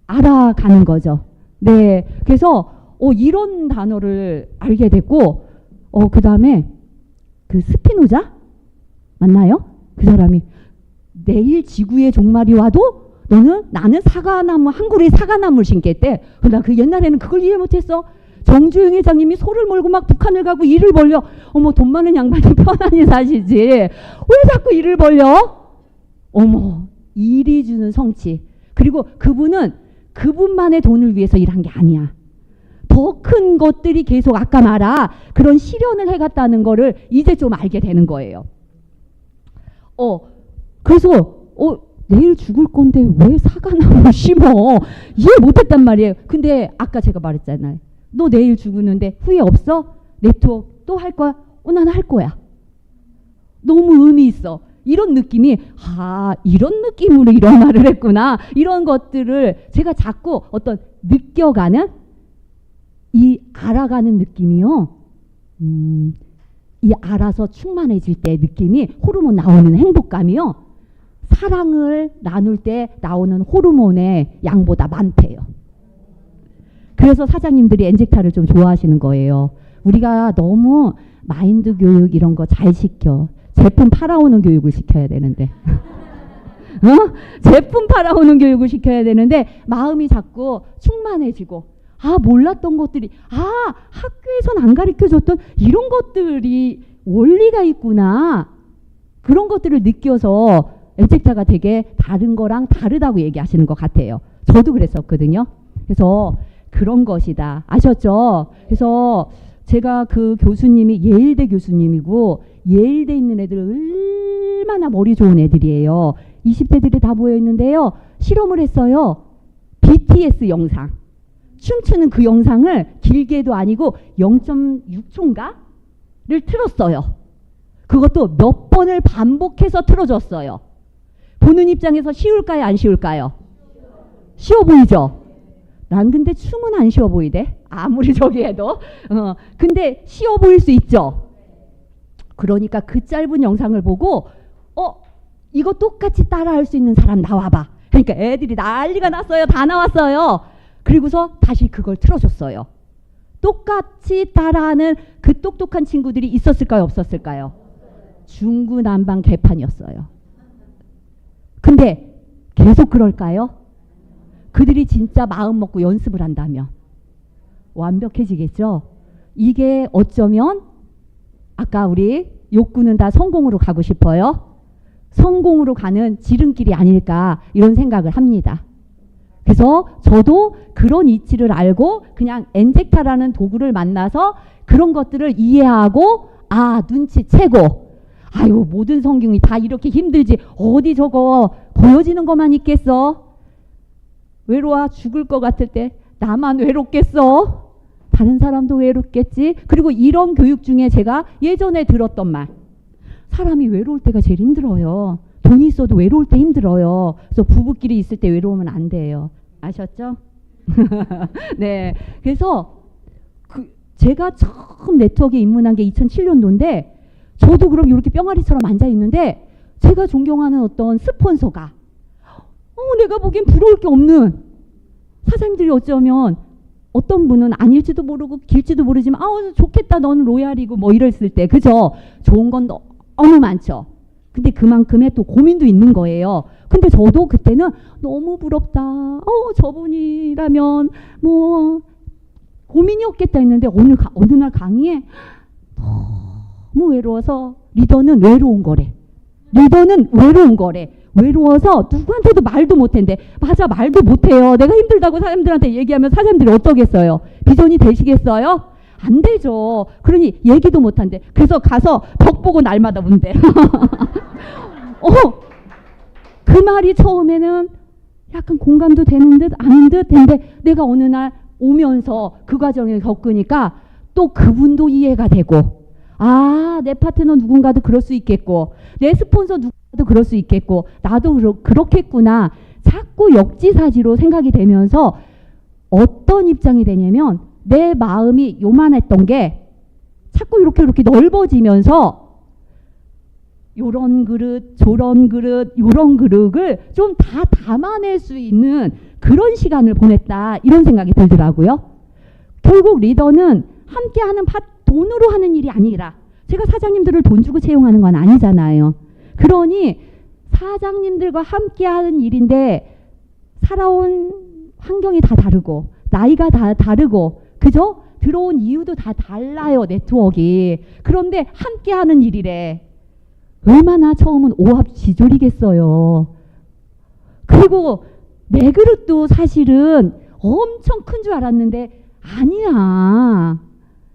알아가는 거죠. 네, 그래서 이런 단어를 알게 됐고 그 다음에 그 스피노자 맞나요? 그 사람이 내일 지구의 종말이 와도 나는 사과나무 한 그루의 사과나무를 심겠대. 나 그 옛날에는 그걸 이해 못했어. 정주영 회장님이 소를 몰고 막 북한을 가고 일을 벌려. 어머 돈 많은 양반이 편안히 사시지. 왜 자꾸 일을 벌려? 어머 일이 주는 성취. 그리고 그분은 그분만의 돈을 위해서 일한 게 아니야. 더 큰 것들이 계속 아까 말한 그런 실현을 해갔다는 거를 이제 좀 알게 되는 거예요. 그래서 내일 죽을 건데 왜 사과나무를 심어? 이해 못했단 말이에요. 근데 아까 제가 말했잖아요. 너 내일 죽는데 후회 없어? 네트워크 또 할 거야? 나는 할 거야. 너무 의미 있어. 이런 느낌이 이런 느낌으로 이런 말을 했구나. 이런 것들을 제가 자꾸 어떤 느껴가는 이 알아가는 느낌이요. 이 알아서 충만해질 때 느낌이 호르몬 나오는 행복감이요. 사랑을 나눌 때 나오는 호르몬의 양보다 많대요. 그래서 사장님들이 엔젝타를 좀 좋아하시는 거예요. 우리가 너무 마인드 교육 이런 거 잘 시켜. 제품 팔아오는 교육을 시켜야 되는데 제품 팔아오는 교육을 시켜야 되는데 마음이 자꾸 충만해지고 몰랐던 것들이 학교에선 안 가르쳐줬던 이런 것들이 원리가 있구나. 그런 것들을 느껴서 엔젝타가 되게 다른 거랑 다르다고 얘기하시는 것 같아요. 저도 그랬었거든요. 그래서 그런 것이다. 아셨죠? 그래서 제가 그 교수님이 예일대 교수님이고 예일대 있는 애들 얼마나 머리 좋은 애들이에요. 20대들이 다 모여 있는데요. 실험을 했어요. BTS 영상. 춤추는 그 영상을 길게도 아니고 0.6초인가를 틀었어요. 그것도 몇 번을 반복해서 틀어줬어요. 보는 입장에서 쉬울까요? 안 쉬울까요? 쉬워 보이죠? 난 근데 춤은 안 쉬워 보이대. 아무리 저기 해도. 근데 쉬워 보일 수 있죠. 그러니까 그 짧은 영상을 보고 이거 똑같이 따라할 수 있는 사람 나와봐. 그러니까 애들이 난리가 났어요. 다 나왔어요. 그리고서 다시 그걸 틀어줬어요. 똑같이 따라하는 그 똑똑한 친구들이 있었을까요? 없었을까요? 중구난방 개판이었어요. 근데 계속 그럴까요? 그들이 진짜 마음 먹고 연습을 한다면 완벽해지겠죠? 이게 어쩌면 아까 우리 욕구는 다 성공으로 가고 싶어요. 성공으로 가는 지름길이 아닐까 이런 생각을 합니다. 그래서 저도 그런 이치를 알고 그냥 엔젝타라는 도구를 만나서 그런 것들을 이해하고 눈치채고 모든 성경이 다 이렇게 힘들지 어디 저거 보여지는 것만 있겠어? 외로워 죽을 것 같을 때 나만 외롭겠어? 다른 사람도 외롭겠지? 그리고 이런 교육 중에 제가 예전에 들었던 말 사람이 외로울 때가 제일 힘들어요. 돈이 있어도 외로울 때 힘들어요. 그래서 부부끼리 있을 때 외로우면 안 돼요. 아셨죠? 네. 그래서 제가 처음 네트워크에 입문한 게 2007년도인데 저도 그럼 이렇게 뿅아리처럼 앉아 있는데 제가 존경하는 어떤 스폰서가 내가 보기엔 부러울 게 없는 사장님들이 어쩌면 어떤 분은 아닐지도 모르고 길지도 모르지만 좋겠다 너는 로얄이고 뭐 이랬을 때 그죠? 좋은 건 너무 많죠. 근데 그만큼의 또 고민도 있는 거예요. 근데 저도 그때는 너무 부럽다. 저분이라면 뭐 고민이 없겠다 했는데 어느 날 강의에 너무 외로워서 리더는 외로운 거래. 리더는 외로운 거래. 외로워서 누구한테도 말도 못했는데 맞아 말도 못해요. 내가 힘들다고 사람들한테 얘기하면 사장님들이 어떠겠어요? 비전이 되시겠어요? 안 되죠. 그러니 얘기도 못한대. 그래서 가서 벽 보고 날마다 운대. 그 말이 처음에는 약간 공감도 되는 듯 아닌 듯 했는데 내가 어느 날 오면서 그 과정을 겪으니까 또 그분도 이해가 되고 아, 내 파트너 누군가도 그럴 수 있겠고 내 스폰서 누군가도 그럴 수 있겠고 나도 그렇겠구나. 자꾸 역지사지로 생각이 되면서 어떤 입장이 되냐면 내 마음이 요만했던 게 자꾸 이렇게 넓어지면서 요런 그릇 저런 그릇 요런 그릇을 좀 다 담아낼 수 있는 그런 시간을 보냈다 이런 생각이 들더라고요. 결국 리더는 함께하는 돈으로 하는 일이 아니라 제가 사장님들을 돈 주고 채용하는 건 아니잖아요. 그러니 사장님들과 함께하는 일인데 살아온 환경이 다 다르고 나이가 다 다르고 그죠? 들어온 이유도 다 달라요. 네트워크가. 그런데 함께하는 일이래. 얼마나 처음은 오합지졸이겠어요. 그리고 내 그릇도 사실은 엄청 큰 줄 알았는데 아니야.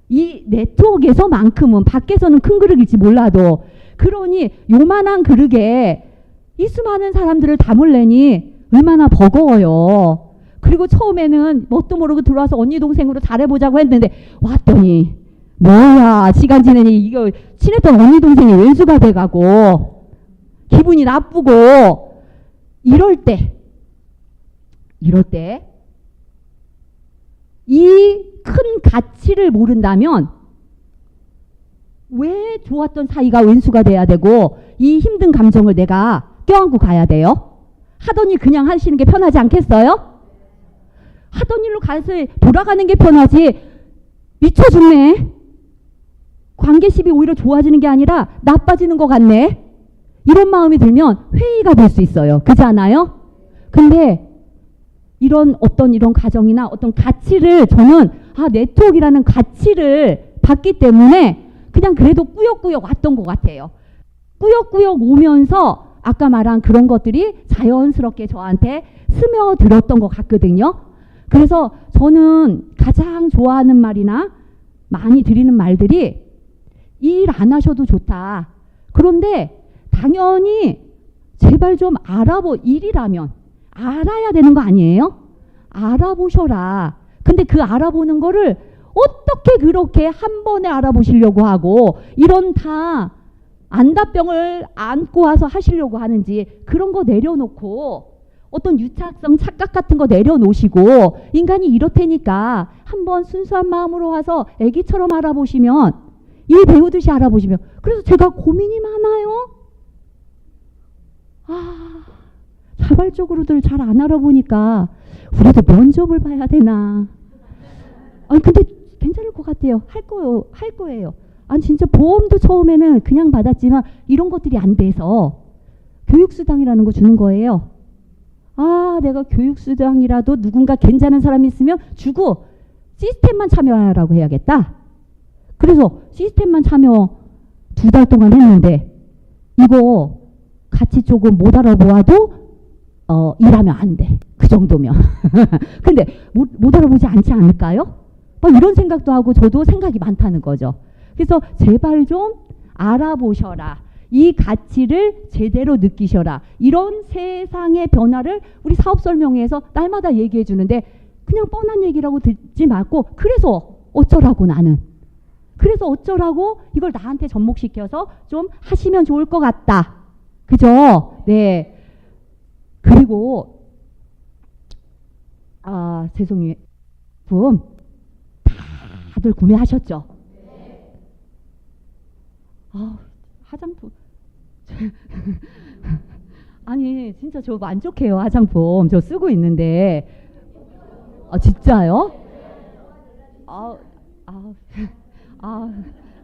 이 네트워크에서만큼은 밖에서는 큰 그릇일지 몰라도 그러니 요만한 그릇에 이 수많은 사람들을 담으려니 얼마나 버거워요. 그리고 처음에는 뭣도 모르고 들어와서 언니 동생으로 잘해보자고 했는데 왔더니 뭐야 시간 지내니 이거 친했던 언니 동생이 왼수가 돼가고 기분이 나쁘고 이럴 때 이 큰 가치를 모른다면 왜 좋았던 사이가 왼수가 돼야 되고 이 힘든 감정을 내가 껴안고 가야 돼요? 하던 일 그냥 하시는 게 편하지 않겠어요? 하던 일로 가서 돌아가는 게 편하지 미쳐 죽네. 관계십이 오히려 좋아지는 게 아니라 나빠지는 것 같네. 이런 마음이 들면 회의가 될 수 있어요. 그렇지 않아요? 근데 이런 가정이나 어떤 가치를 저는 네트워크라는 가치를 받기 때문에 그냥 그래도 꾸역꾸역 왔던 것 같아요. 꾸역꾸역 오면서 아까 말한 그런 것들이 자연스럽게 저한테 스며들었던 것 같거든요. 그래서 저는 가장 좋아하는 말이나 많이 드리는 말들이 일 안 하셔도 좋다. 그런데 당연히 제발 좀 일이라면 알아야 되는 거 아니에요? 알아보셔라. 근데 그 알아보는 거를 어떻게 그렇게 한 번에 알아보시려고 하고 이런 다 안다병을 안고 와서 하시려고 하는지 그런 거 내려놓고 어떤 유착성 착각 같은 거 내려놓으시고 인간이 이렇다니까 한번 순수한 마음으로 와서 애기처럼 알아보시면 일 배우듯이 알아보시면 그래서 제가 고민이 많아요. 자발적으로들 잘 안 알아보니까 우리도 면접을 봐야 되나. 근데 괜찮을 것 같아요. 할 거예요. 진짜 보험도 처음에는 그냥 받았지만 이런 것들이 안 돼서 교육수당이라는 거 주는 거예요. 내가 교육수당이라도 누군가 괜찮은 사람이 있으면 주고 시스템만 참여하라고 해야겠다. 그래서 시스템만 참여 2달 동안 했는데 이거 같이 조금 못 알아보아도 일하면 안 돼. 그 정도면. 근데 못 알아보지 않지 않을까요? 이런 생각도 하고 저도 생각이 많다는 거죠. 그래서 제발 좀 알아보셔라. 이 가치를 제대로 느끼셔라. 이런 세상의 변화를 우리 사업 설명회에서 날마다 얘기해 주는데 그냥 뻔한 얘기라고 듣지 말고 그래서 어쩌라고 나는. 그래서 어쩌라고 이걸 나한테 접목시켜서 좀 하시면 좋을 것 같다. 그죠? 네. 그리고 죄송해요. 다들 구매하셨죠? 화장품 아니 진짜 저 만족해요. 화장품 저 쓰고 있는데 진짜요?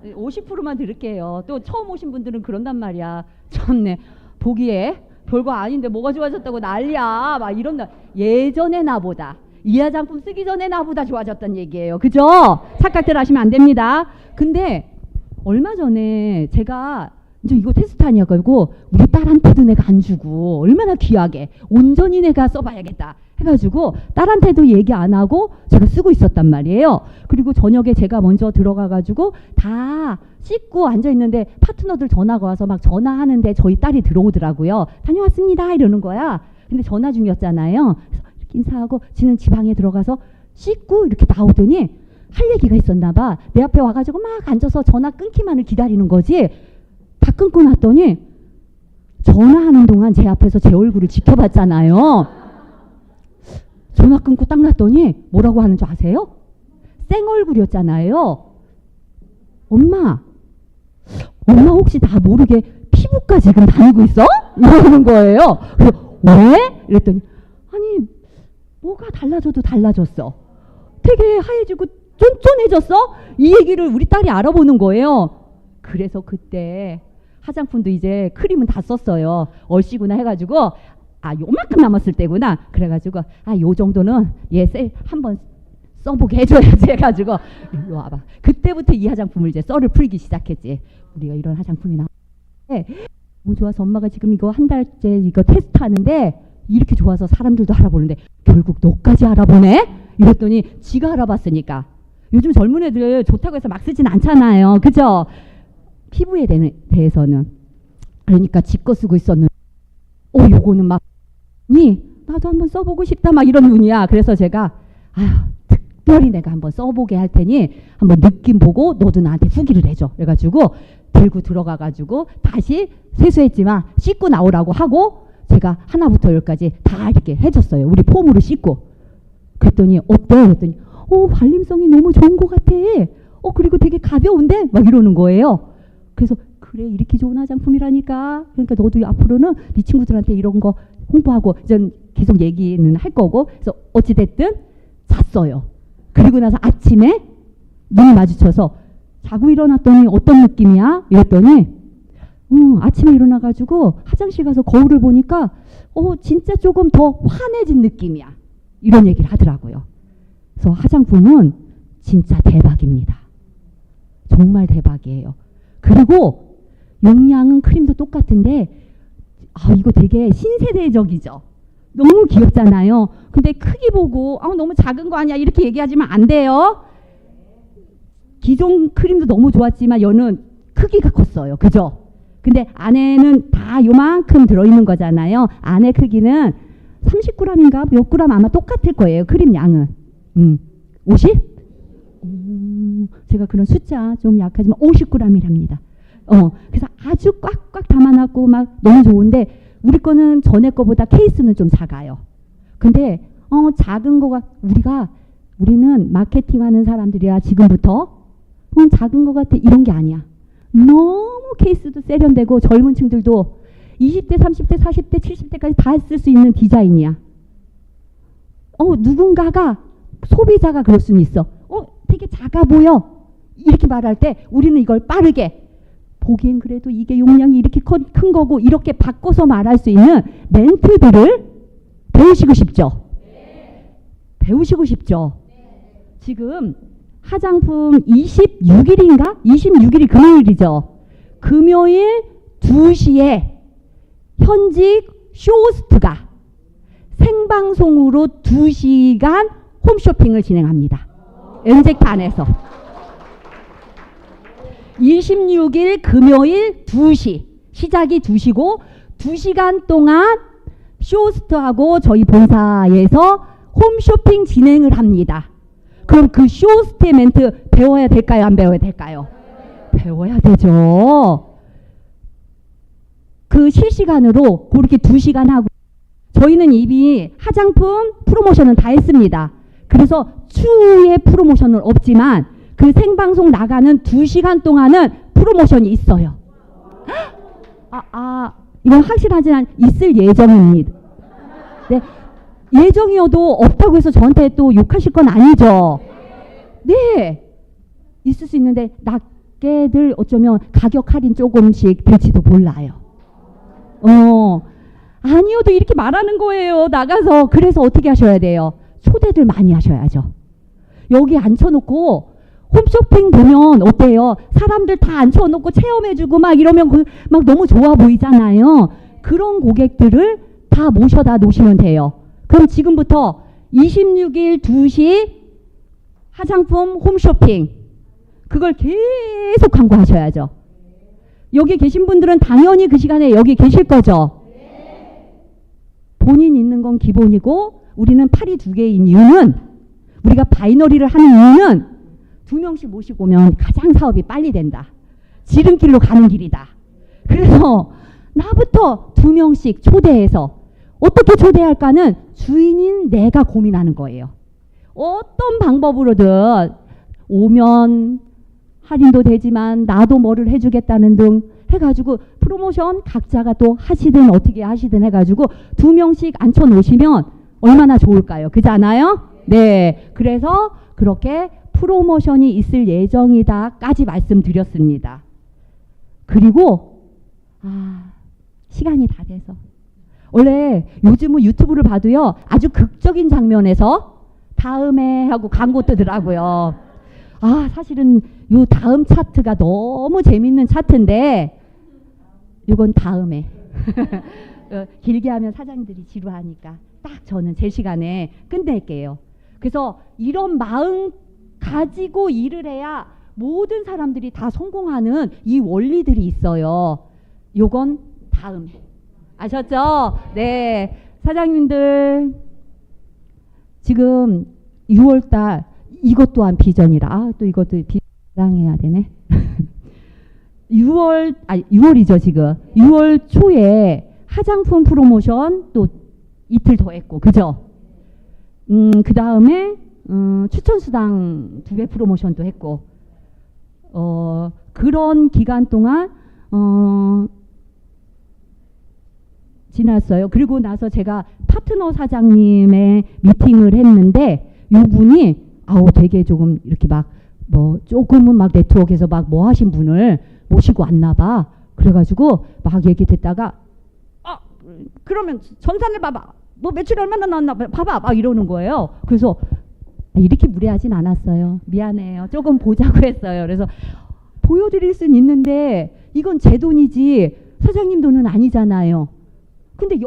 50%만 드릴게요. 또 처음 오신 분들은 그런단 말이야. 참네. 보기에 별거 아닌데 뭐가 좋아졌다고 난리야. 막 이런다. 예전에 나보다 이 화장품 쓰기 전에 나보다 좋아졌단 얘기예요. 그죠? 착각들 하시면 안 됩니다. 근데 얼마 전에 제가 이제 이거 테스트 하냐고 우리 딸한테도 내가 안 주고 얼마나 귀하게 온전히 내가 써봐야겠다 해가지고 딸한테도 얘기 안 하고 제가 쓰고 있었단 말이에요. 그리고 저녁에 제가 먼저 들어가가지고 다 씻고 앉아있는데 파트너들 전화가 와서 막 전화하는데 저희 딸이 들어오더라고요. 다녀왔습니다 이러는 거야. 근데 전화 중이었잖아요. 그래서 이렇게 인사하고 지는 지방에 들어가서 씻고 이렇게 나오더니 할 얘기가 있었나 봐. 내 앞에 와가지고 막 앉아서 전화 끊기만을 기다리는 거지. 다 끊고 났더니 전화하는 동안 제 앞에서 제 얼굴을 지켜봤잖아요. 전화 끊고 딱 놨더니 뭐라고 하는 줄 아세요? 쌩얼굴이었잖아요. 엄마 혹시 나 모르게 피부과 지금 다니고 있어? 이러는 거예요. 그래서 왜? 이랬더니 아니 뭐가 달라져도 달라졌어. 되게 하얘지고 쫀쫀해졌어? 이 얘기를 우리 딸이 알아보는 거예요. 그래서 그때 화장품도 이제 크림은 다 썼어요. 얼씨구나 해가지고 요만큼 남았을 때구나. 그래가지고 요 정도는 한번 써보게 해줘야지 해가지고 이리 와봐. 그때부터 이 화장품을 이제 썰을 풀기 시작했지. 우리가 이런 화장품이 나왔는데 너무 좋아서 엄마가 지금 이거 한 달째 이거 테스트하는데 이렇게 좋아서 사람들도 알아보는데 결국 너까지 알아보네? 이랬더니 지가 알아봤으니까. 요즘 젊은 애들 좋다고 해서 막 쓰진 않잖아요. 그죠? 피부에 대해서는. 그러니까 지거 쓰고 있었는데 요거는 막 나도 한번 써보고 싶다 막 이런 눈이야. 그래서 제가 특별히 내가 한번 써보게 할 테니 한번 느낌 보고 너도 나한테 후기를 내줘. 그래가지고 들고 들어가가지고 다시 세수했지만 씻고 나오라고 하고 제가 하나부터 열까지 다 이렇게 해줬어요. 우리 폼으로 씻고. 그랬더니 어때? 그랬더니 발림성이 너무 좋은 것 같아. 그리고 되게 가벼운데? 막 이러는 거예요. 그래서 그래 이렇게 좋은 화장품이라니까. 그러니까 너도 앞으로는 네 친구들한테 이런 거 홍보하고 이제 계속 얘기는 할 거고. 그래서 어찌됐든 잤어요. 그리고 나서 아침에 눈이 마주쳐서 자고 일어났더니 어떤 느낌이야? 이랬더니 아침에 일어나가지고 화장실 가서 거울을 보니까 진짜 조금 더 환해진 느낌이야. 이런 얘기를 하더라고요. 그래서 화장품은 진짜 대박입니다. 정말 대박이에요. 그리고 용량은 크림도 똑같은데 이거 되게 신세대적이죠. 너무 귀엽잖아요. 근데 크기 보고 너무 작은 거 아니야 이렇게 얘기하지면 안 돼요. 기존 크림도 너무 좋았지만 얘는 크기가 컸어요. 그죠? 근데 안에는 다 요만큼 들어있는 거잖아요. 안에 크기는 30g인가 몇 g 아마 똑같을 거예요. 크림 양은. 50? 제가 그런 숫자 좀 약하지만 50g이랍니다. 그래서 아주 꽉꽉 담아놨고 막 너무 좋은데 우리 거는 전에 거보다 케이스는 좀 작아요. 근데 작은 거가 우리는 마케팅하는 사람들이야 지금부터 작은 거 같아 이런 게 아니야. 너무 케이스도 세련되고 젊은 층들도 20대, 30대, 40대, 70대까지 다 쓸 수 있는 디자인이야. 누군가가 소비자가 그럴 수는 있어. 되게 작아 보여. 이렇게 말할 때 우리는 이걸 빠르게 보기엔 그래도 이게 용량이 이렇게 큰 거고 이렇게 바꿔서 말할 수 있는 멘트들을 배우시고 싶죠? 네. 배우시고 싶죠? 네. 지금 화장품 26일인가? 26일이 금요일이죠. 금요일 2시에 현직 쇼호스트가 생방송으로 2시간 홈쇼핑을 진행합니다. 엔젝판에서 26일 금요일 2시 시작이 2시고 2시간 동안 쇼호스트하고 저희 본사에서 홈쇼핑 진행을 합니다. 그럼 그 쇼호스트의 멘트 배워야 될까요? 안 배워야 될까요? 배워야 되죠. 그 실시간으로 그렇게 2시간 하고 저희는 이미 화장품 프로모션은 다 했습니다. 그래서 추후에 프로모션은 없지만 그 생방송 나가는 2시간 동안은 프로모션이 있어요. 이건 확실하지만 있을 예정입니다. 네. 예정이어도 없다고 해서 저한테 또 욕하실 건 아니죠. 네. 있을 수 있는데 낱개들 어쩌면 가격 할인 조금씩 될지도 몰라요. 아니어도 이렇게 말하는 거예요. 나가서. 그래서 어떻게 하셔야 돼요? 초대들 많이 하셔야죠. 여기 앉혀놓고 홈쇼핑 보면 어때요? 사람들 다 앉혀놓고 체험해주고 막 이러면 막 너무 좋아 보이잖아요. 그런 고객들을 다 모셔다 놓으시면 돼요. 그럼 지금부터 26일 2시 화장품 홈쇼핑 그걸 계속 광고하셔야죠. 여기 계신 분들은 당연히 그 시간에 여기 계실 거죠. 본인 있는 건 기본이고 우리는 팔이 2개인 이유는 우리가 바이너리를 하는 이유는 2명씩 모시고 오면 가장 사업이 빨리 된다. 지름길로 가는 길이다. 그래서 나부터 2명씩 초대해서 어떻게 초대할까는 주인인 내가 고민하는 거예요. 어떤 방법으로든 오면 할인도 되지만 나도 뭐를 해주겠다는 등 해가지고 프로모션 각자가 또 하시든 어떻게 하시든 해가지고 2명씩 앉혀놓으시면 얼마나 좋을까요? 그렇잖아요? 네. 그래서 그렇게 프로모션이 있을 예정이다까지 말씀드렸습니다. 그리고 시간이 다 돼서 원래 요즘은 유튜브를 봐도요 아주 극적인 장면에서 다음에 하고 광고 뜨더라고요. 사실은 요 다음 차트가 너무 재밌는 차트인데 요건 다음에 길게 하면 사장님들이 지루하니까 딱 저는 제 시간에 끝낼게요. 그래서 이런 마음 가지고 일을 해야 모든 사람들이 다 성공하는 이 원리들이 있어요. 요건 다음에. 아셨죠? 네. 사장님들 지금 6월달 이것 또한 비전이라 또 이것도 비장해야 되네. 6월이죠 지금. 6월 초에 화장품 프로모션 또 이틀 더 했고 그죠? 그 다음에 추천수당 2배 프로모션도 했고 그런 기간 동안 지났어요. 그리고 나서 제가 파트너 사장님의 미팅을 했는데 이분이 되게 조금 이렇게 막 뭐 조금은 막 네트워크에서 막 뭐 하신 분을 모시고 왔나 봐. 그래가지고 막 얘기 듣다가 그러면 전산을 봐봐. 뭐 매출 얼마나 나왔나 봐봐. 막 이러는 거예요. 그래서 이렇게 무례하진 않았어요. 미안해요. 조금 보자고 했어요. 그래서 보여드릴 수는 있는데 이건 제 돈이지 사장님 돈은 아니잖아요. 근데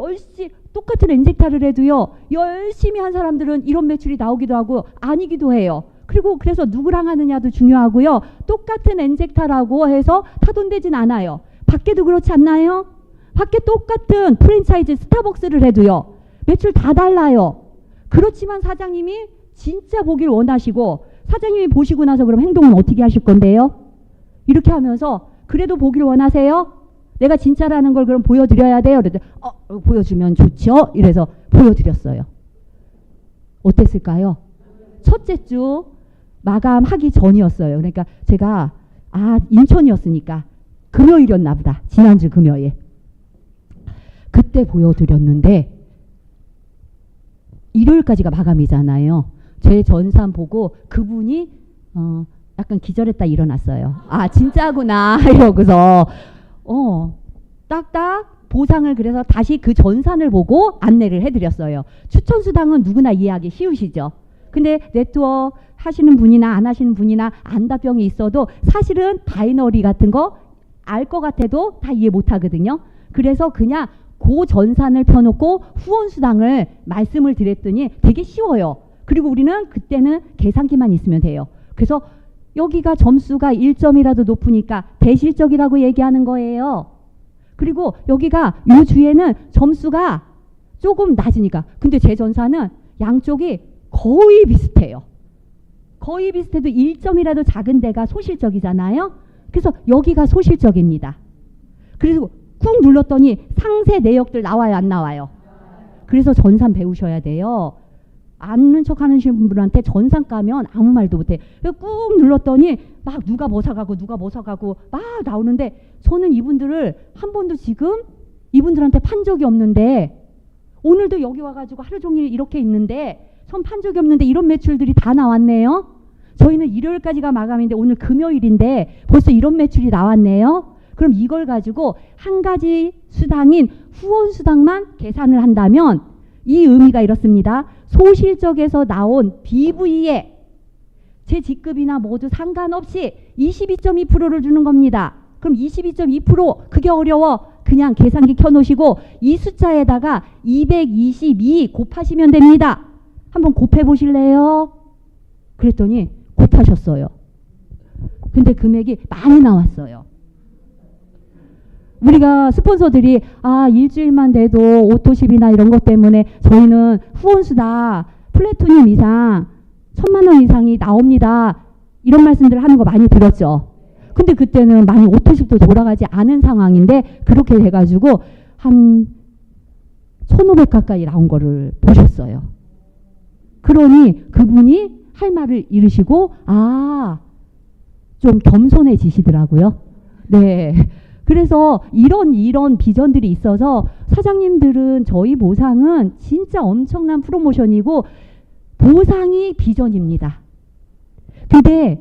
똑같은 엔젝타를 해도요 열심히 한 사람들은 이런 매출이 나오기도 하고 아니기도 해요. 그리고 그래서 누구랑 하느냐도 중요하고요. 똑같은 엔젝타라고 해서 타돈되진 않아요. 밖에도 그렇지 않나요? 밖에 똑같은 프랜차이즈 스타벅스를 해도요 매출 다 달라요. 그렇지만 사장님이 진짜 보길 원하시고 사장님이 보시고 나서 그럼 행동은 어떻게 하실 건데요? 이렇게 하면서 그래도 보길 원하세요? 내가 진짜라는 걸 그럼 보여드려야 돼요. 그래서 보여주면 좋죠. 이래서 보여드렸어요. 어땠을까요? 첫째 주 마감하기 전이었어요. 그러니까 제가 인천이었으니까 금요일이었나 보다. 지난주 금요일. 그때 보여드렸는데 일요일까지가 마감이잖아요. 제 전산 보고 그분이 약간 기절했다 일어났어요. 진짜구나 이러고서 딱딱 보상을 그래서 다시 그 전산을 보고 안내를 해드렸어요. 추천수당은 누구나 이해하기 쉬우시죠. 근데 네트워크 하시는 분이나 안 하시는 분이나 안답병이 있어도 사실은 바이너리 같은 거 알 것 같아도 다 이해 못하거든요. 그래서 그냥 그 전산을 펴놓고 후원수당을 말씀을 드렸더니 되게 쉬워요. 그리고 우리는 그때는 계산기만 있으면 돼요. 그래서 여기가 점수가 1점이라도 높으니까 대실적이라고 얘기하는 거예요. 그리고 여기가 요 주에는 점수가 조금 낮으니까. 근데 제 전사는 양쪽이 거의 비슷해요. 거의 비슷해도 1점이라도 작은 데가 소실적이잖아요. 그래서 여기가 소실적입니다. 그래서 꾹 눌렀더니 상세 내역들 나와요, 안 나와요? 그래서 전산 배우셔야 돼요. 아는 척 하는 분들한테 전산 까면 아무 말도 못해. 꾹 눌렀더니 막 누가 뭐 사가고 누가 뭐 사가고 막 나오는데 저는 이분들을 한 번도 지금 이분들한테 판 적이 없는데 오늘도 여기 와가지고 하루 종일 이렇게 있는데 전 판 적이 없는데 이런 매출들이 다 나왔네요. 저희는 일요일까지가 마감인데 오늘 금요일인데 벌써 이런 매출이 나왔네요. 그럼 이걸 가지고 한 가지 수당인 후원 수당만 계산을 한다면 이 의미가 이렇습니다. 소실적에서 나온 BV에 제 직급이나 모두 상관없이 22.2%를 주는 겁니다. 그럼 22.2% 그게 어려워. 그냥 계산기 켜놓으시고 이 숫자에다가 222 곱하시면 됩니다. 한번 곱해 보실래요? 그랬더니 곱하셨어요. 근데 금액이 많이 나왔어요. 우리가 스폰서들이 일주일만 돼도 오토십이나 이런 것 때문에 저희는 후원수다 플래토늄 이상 1,000만 원 이상이 나옵니다. 이런 말씀들 하는 거 많이 들었죠. 근데 그때는 많이 오토십도 돌아가지 않은 상황인데 그렇게 돼가지고 한 1,500 가까이 나온 거를 보셨어요. 그러니 그분이 할 말을 잃으시고 좀 겸손해지시더라고요. 네. 그래서 이런 비전들이 있어서 사장님들은 저희 보상은 진짜 엄청난 프로모션이고 보상이 비전입니다. 근데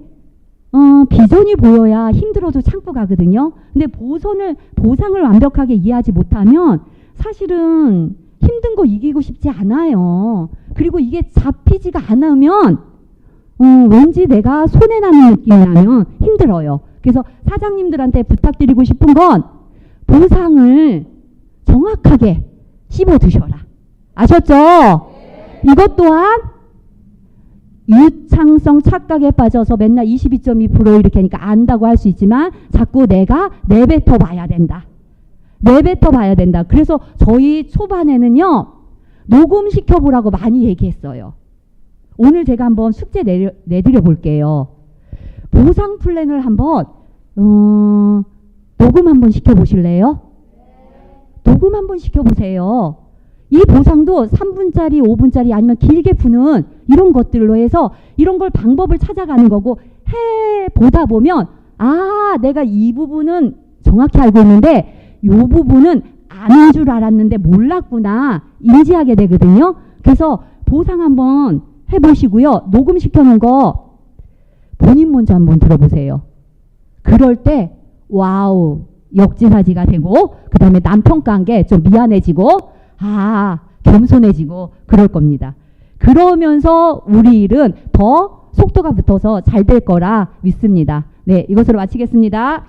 비전이 보여야 힘들어도 참고 가거든요. 근데 보상을 완벽하게 이해하지 못하면 사실은 힘든 거 이기고 싶지 않아요. 그리고 이게 잡히지가 않으면 왠지 내가 손해나는 느낌이 나면 힘들어요. 그래서 사장님들한테 부탁드리고 싶은 건 보상을 정확하게 씹어 드셔라. 아셨죠? 이것 또한 유창성 착각에 빠져서 맨날 22.2% 이렇게 하니까 안다고 할 수 있지만 자꾸 내가 내뱉어 봐야 된다. 내뱉어 봐야 된다. 그래서 저희 초반에는요. 녹음시켜 보라고 많이 얘기했어요. 오늘 제가 한번 숙제 내드려 볼게요. 보상 플랜을 한번 녹음 한번 시켜보실래요? 녹음 한번 시켜보세요. 이 보상도 3분짜리, 5분짜리 아니면 길게 푸는 이런 것들로 해서 이런 걸 방법을 찾아가는 거고 해보다 보면 내가 이 부분은 정확히 알고 있는데 이 부분은 아는 줄 알았는데 몰랐구나 인지하게 되거든요. 그래서 보상 한번 해보시고요. 녹음시켜놓은 거 본인 먼저 한번 들어보세요. 그럴 때 와우 역지사지가 되고 그 다음에 남 평가한 게 좀 미안해지고 겸손해지고 그럴 겁니다. 그러면서 우리 일은 더 속도가 붙어서 잘 될 거라 믿습니다. 네, 이것으로 마치겠습니다.